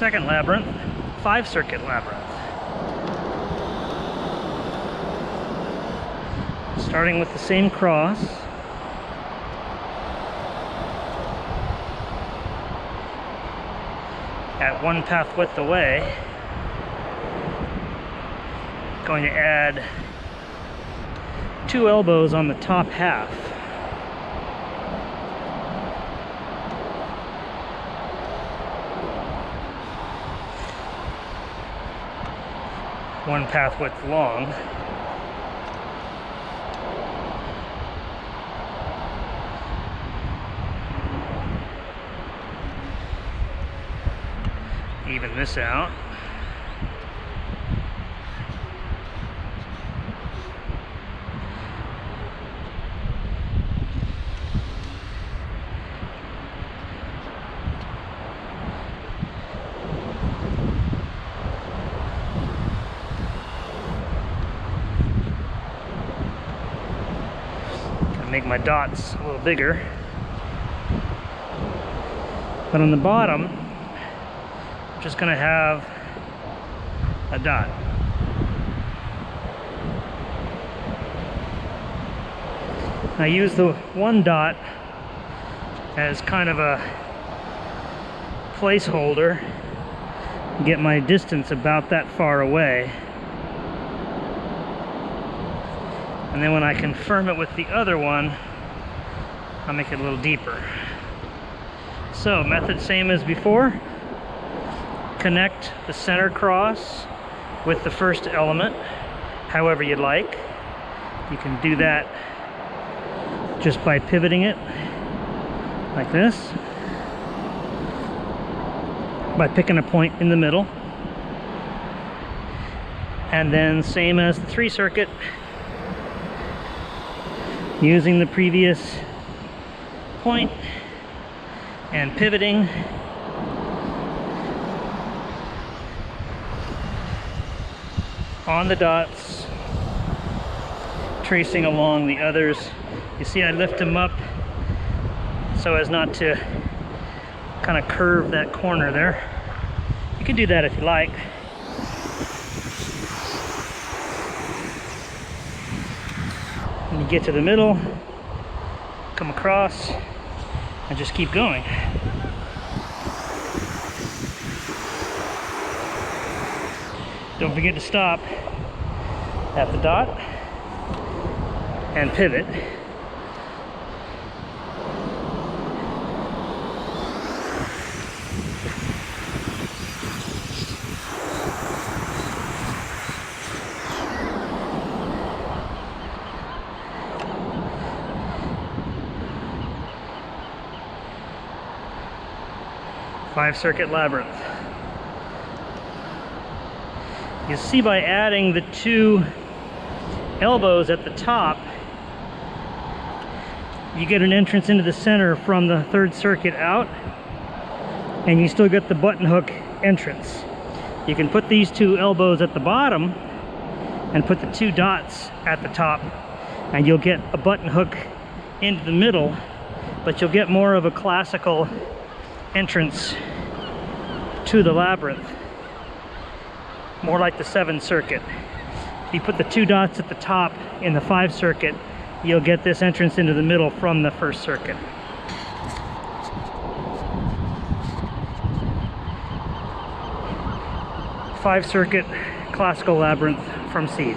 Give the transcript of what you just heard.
second labyrinth, 5-circuit labyrinth. Starting with the same cross. At 1 path width away, going to add 2 elbows on the top half. One path width long. Even this out. Gonna make my dots a little bigger. But on the bottom, I'm just gonna have a dot. I use the one dot as kind of a placeholder, get my distance about that far away. And then when I confirm it with the other one, I'll make it a little deeper. So, method same as before. Connect the center cross with the first element, however you'd like. You can do that just by pivoting it like this, by picking a point in the middle. And then same as the 3-circuit, using the previous point and pivoting on the dots, tracing along the others. You see I lift them up so as not to kind of curve that corner there. You can do that if you like. When you get to the middle, come across and just keep going. Don't forget to stop at the dot and pivot. Five-circuit labyrinth. You see, by adding the 2 elbows at the top, you get an entrance into the center from the 3rd circuit out, and you still get the button hook entrance. You can put these 2 elbows at the bottom and put the 2 dots at the top, and you'll get a button hook into the middle, but you'll get more of a classical entrance to the labyrinth, more like the 7th circuit. If you put the 2 dots at the top in the 5 circuit, you'll get this entrance into the middle from the 1st circuit. Five-circuit classical labyrinth from Seed.